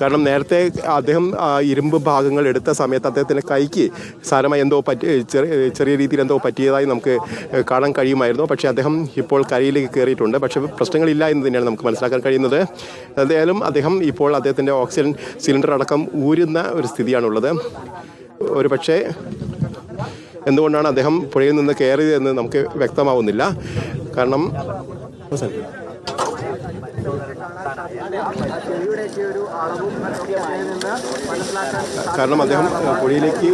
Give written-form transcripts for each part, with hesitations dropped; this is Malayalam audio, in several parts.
കാരണം നേരത്തെ അദ്ദേഹം ഇരുമ്പ് ഭാഗങ്ങൾ എടുത്ത സമയത്ത് അദ്ദേഹത്തിൻ്റെ കൈക്ക് സാരമായി എന്തോ ചെറിയ രീതിയിൽ എന്തോ പറ്റിയതായി നമുക്ക് കാണാൻ കഴിയുമായിരുന്നു. പക്ഷേ അദ്ദേഹം ഇപ്പോൾ കരയിലേക്ക് കയറിയിട്ടുണ്ട്. പക്ഷേ പ്രശ്നങ്ങളില്ല എന്ന് തന്നെയാണ് നമുക്ക് മനസ്സിലാക്കാൻ കഴിയുന്നത്. എന്തായാലും അദ്ദേഹം ഇപ്പോൾ അദ്ദേഹത്തിൻ്റെ ഓക്സിജൻ സിലിണ്ടർ അടക്കം ഊരുന്ന ഒരു സ്ഥിതിയാണുള്ളത്. ഒരു പക്ഷേ എന്തുകൊണ്ടാണ് അദ്ദേഹം പുഴയിൽ നിന്ന് കയറിയതെന്ന് നമുക്ക് വ്യക്തമാവുന്നില്ല. കാരണം അദ്ദേഹം പുഴയിലേക്ക്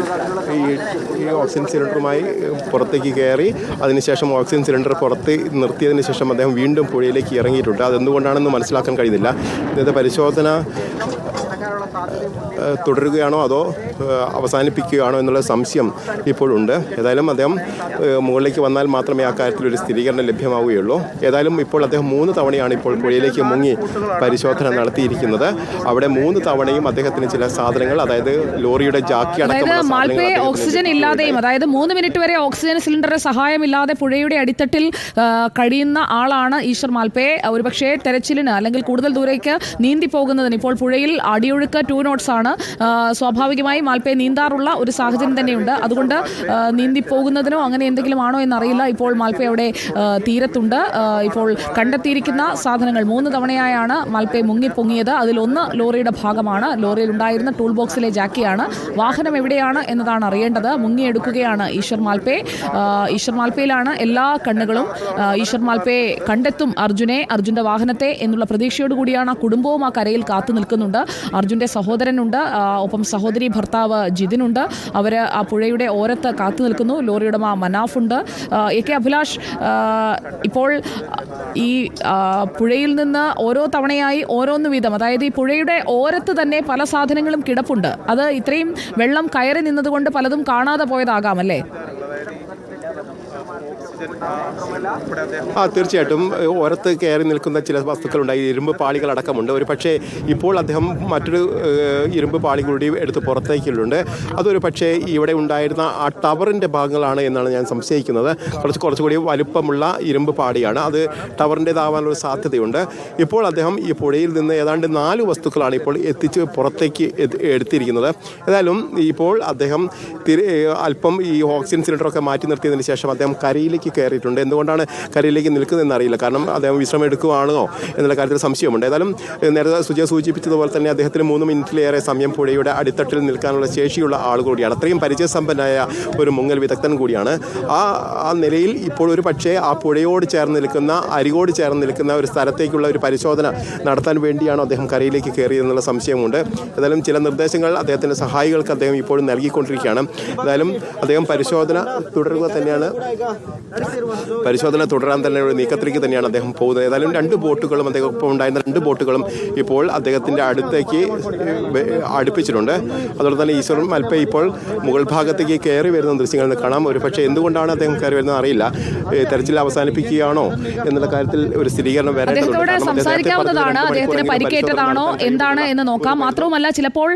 ഈ ഓക്സിജൻ സിലിണ്ടറുമായി പുറത്തേക്ക് കയറി അതിനുശേഷം ഓക്സിജൻ സിലിണ്ടർ പുറത്ത് നിർത്തിയതിന് ശേഷം അദ്ദേഹം വീണ്ടും പുഴയിലേക്ക് ഇറങ്ങിയിട്ടുണ്ട്. അതെന്തുകൊണ്ടാണെന്ന് മനസ്സിലാക്കാൻ കഴിയുന്നില്ല. ഇന്നത്തെ പരിശോധന തുടരുകയാണോ അതോ അവസാനിപ്പിക്കുകയാണോ എന്നുള്ള സംശയം ഇപ്പോഴുണ്ട്. ഏതായാലും അദ്ദേഹം മുകളിലേക്ക് വന്നാൽ മാത്രമേ ആ കാര്യത്തിൽ ഒരു സ്ഥിരീകരണം ലഭ്യമാവുകയുള്ളൂ. ഏതായാലും ഇപ്പോൾ അദ്ദേഹം 3 തവണയാണ് ഇപ്പോൾ പുഴയിലേക്ക് മുങ്ങി പരിശോധന നടത്തിയിരിക്കുന്നത്. അവിടെ 3 തവണയും അദ്ദേഹത്തിന് ചില സാധനങ്ങൾ, അതായത് ലോറിയുടെ ജാക്കി അടക്കം ഓക്സിജൻ ഇല്ലാതെയും, അതായത് 3 മിനിറ്റ് വരെ ഓക്സിജൻ സിലിണ്ടറിന്റെ സഹായമില്ലാതെ പുഴയുടെ അടിത്തട്ടിൽ കഴിയുന്ന ആളാണ് ഈശ്വർ മാൽപേ. ഒരുപക്ഷെ തെരച്ചിലിന് അല്ലെങ്കിൽ കൂടുതൽ ദൂരേക്ക് നീന്തി പോകുന്നതിന് ഇപ്പോൾ പുഴയിൽ അടിയൊഴുക്ക് 2 knots ആണ്. സ്വാഭാവികമായി മാൽപേ നീന്താറുള്ള ഒരു സാഹചര്യം തന്നെയുണ്ട്. അതുകൊണ്ട് നീന്തി പോകുന്നതിനോ അങ്ങനെ എന്തെങ്കിലും ആണോ എന്നറിയില്ല. ഇപ്പോൾ മാൽപേ അവിടെ തീരത്തുണ്ട്. ഇപ്പോൾ കണ്ടെത്തിയിരിക്കുന്ന സാധനങ്ങൾ 3 തവണയായാണ് മാൽപേ മുങ്ങിപ്പൊങ്ങിയത്. അതിലൊന്ന് ലോറിയുടെ ഭാഗമാണ്. ലോറിയിൽ ഉണ്ടായിരുന്ന ടൂൾ ബോക്സിലെ ജാക്കിയാണ്. വാഹനം എവിടെയാണ് എന്നതാണ് അറിയേണ്ടത്. മുങ്ങിയെടുക്കുകയാണ് ഈശ്വർ മാൽപേ. ഈശ്വർ മാൽപേയിലാണ് എല്ലാ കണ്ണുകളും. ഈശ്വർ മാൽപേ കണ്ടെത്തും അർജുന്റെ വാഹനത്തെ എന്നുള്ള പ്രതീക്ഷയോടുകൂടിയാണ് ആ കുടുംബവും ആ കരയിൽ കാത്തു നിൽക്കുന്നുണ്ട്. അർജുൻ്റെ സഹോദരനുണ്ട്, ഒപ്പം സഹോദരി ഭർത്താവ് ജിതിനുണ്ട്. അവർ ആ പുഴയുടെ ഓരത്ത് കാത്തു നിൽക്കുന്നു. ലോറി ഉടമ മനാഫുണ്ട്. AK അഭിലാഷ്, ഇപ്പോൾ ഈ പുഴയിൽ നിന്ന് ഓരോ തവണയായി ഓരോന്ന് വീതം, അതായത് ഈ പുഴയുടെ ഓരത്ത് തന്നെ പല സാധനങ്ങളും കിടപ്പുണ്ട്. അത് ഇത്രയും വെള്ളം കയറി നിന്നതുകൊണ്ട് പലതും കാണാതെ പോയതാകാം അല്ലേ? തീർച്ചയായിട്ടും ഓരത്ത് കയറി നിൽക്കുന്ന ചില വസ്തുക്കളുണ്ടായി. ഇരുമ്പ് പാളികളടക്കമുണ്ട്. ഒരു പക്ഷേ ഇപ്പോൾ അദ്ദേഹം മറ്റൊരു ഇരുമ്പ് പാളി കൂടി എടുത്ത് പുറത്തേക്കുണ്ട്. അതൊരു പക്ഷേ ഇവിടെ ഉണ്ടായിരുന്ന ആ ടവറിൻ്റെ ഭാഗങ്ങളാണ് എന്നാണ് ഞാൻ സംശയിക്കുന്നത്. കുറച്ചുകൂടി വലുപ്പമുള്ള ഇരുമ്പ് പാളിയാണ്. അത് ടവറിൻ്റേതാവാനുള്ള സാധ്യതയുണ്ട്. ഇപ്പോൾ അദ്ദേഹം ഈ പുഴയിൽ നിന്ന് ഏതാണ്ട് 4 വസ്തുക്കളാണ് ഇപ്പോൾ എത്തിച്ച് പുറത്തേക്ക് എടുത്തിരിക്കുന്നത്. ഏതായാലും ഇപ്പോൾ അദ്ദേഹം അല്പം ഈ ഓക്സിജൻ സിലിണ്ടറൊക്കെ മാറ്റി നിർത്തിയതിന് ശേഷം അദ്ദേഹം കരയിലേക്ക് കയറിയിട്ടുണ്ട്. എന്തുകൊണ്ടാണ് കരയിലേക്ക് നിൽക്കുന്നതെന്ന് അറിയില്ല. കാരണം അദ്ദേഹം വിശ്രമം എടുക്കുകയാണോ എന്നുള്ള കാര്യത്തിൽ സംശയമുണ്ട്. ഏതായാലും നേരത്തെ സുജയ സൂചിപ്പിച്ചതുപോലെ തന്നെ അദ്ദേഹത്തിന് 3 മിനിറ്റിലേറെ സമയം പുഴയുടെ അടിത്തട്ടിൽ നിൽക്കാനുള്ള ശേഷിയുള്ള ആൾ കൂടിയാണ്. അത്രയും പരിചയസമ്പന്നനായ ഒരു മുങ്ങൽ വിദഗ്ധൻ കൂടിയാണ്. ആ നിലയിൽ ഇപ്പോൾ ഒരു പക്ഷേ ആ പുഴയോട് ചേർന്ന് നിൽക്കുന്ന, അരികോട് ചേർന്ന് നിൽക്കുന്ന ഒരു സ്ഥലത്തേക്കുള്ള ഒരു പരിശോധന നടത്താൻ വേണ്ടിയാണോ അദ്ദേഹം കരയിലേക്ക് കയറിയതെന്നുള്ള സംശയമുണ്ട്. ഏതായാലും ചില നിർദ്ദേശങ്ങൾ അദ്ദേഹത്തിൻ്റെ സഹായികൾക്ക് അദ്ദേഹം ഇപ്പോഴും നൽകിക്കൊണ്ടിരിക്കുകയാണ്. ഏതായാലും അദ്ദേഹം പരിശോധന തുടരാൻ തന്നെ ഒരു നീക്കത്തിലേക്ക് തന്നെയാണ് അദ്ദേഹം പോകുന്നത്. ഏതായാലും 2 ബോട്ടുകളും അദ്ദേഹം ഒപ്പം ഉണ്ടായിരുന്ന 2 ബോട്ടുകളും ഇപ്പോൾ അദ്ദേഹത്തിൻ്റെ അടുത്തേക്ക് അടുപ്പിച്ചിട്ടുണ്ട്. അതുപോലെ തന്നെ ഈശ്വർ മാൽപേ ഇപ്പോൾ മുകൾ ഭാഗത്തേക്ക് കയറി വരുന്ന ദൃശ്യങ്ങൾ കാണാം. ഒരു പക്ഷേ എന്തുകൊണ്ടാണ് അദ്ദേഹം കയറി വരുന്നത് അറിയില്ല. തെരച്ചിൽ അവസാനിപ്പിക്കുകയാണോ എന്നുള്ള കാര്യത്തിൽ ഒരു സ്ഥിരീകരണം അദ്ദേഹത്തോട് സംസാരിക്കാവുന്നതാണ്. അദ്ദേഹത്തിന് പരിക്കേറ്റതാണോ എന്താണ് എന്ന് നോക്കാം. മാത്രവുമല്ല, ചിലപ്പോൾ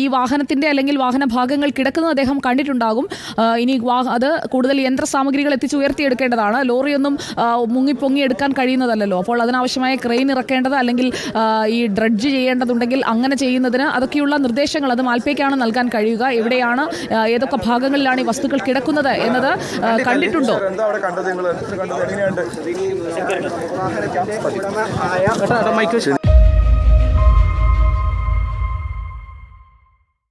ഈ വാഹനത്തിന്റെ അല്ലെങ്കിൽ വാഹന ഭാഗങ്ങൾ കിടക്കുന്നത് അദ്ദേഹം കണ്ടിട്ടുണ്ടാകും. ഇനി അത് കൂടുതൽ യന്ത്ര സാമഗ്രികൾ എത്തിച്ച് ഉയർത്തിയെടുക്കേണ്ടതാണ്. ലോറിയൊന്നും മുങ്ങിപ്പൊങ്ങി എടുക്കാൻ കഴിയുന്നതല്ലല്ലോ. അപ്പോൾ അതിനാവശ്യമായ ക്രെയിൻ ഇറക്കേണ്ടത് അല്ലെങ്കിൽ ഈ ഡ്രഡ്ജ് ചെയ്യേണ്ടതുണ്ടെങ്കിൽ അങ്ങനെ ചെയ്യുന്നതിന് അതൊക്കെയുള്ള നിർദ്ദേശങ്ങൾ അത് മാൽപേക്കാണ് നൽകാൻ കഴിയുക. എവിടെയാണ്, ഏതൊക്കെ ഭാഗങ്ങളിലാണ് ഈ വസ്തുക്കൾ കിടക്കുന്നത് എന്നത് കണ്ടിട്ടുണ്ടോ?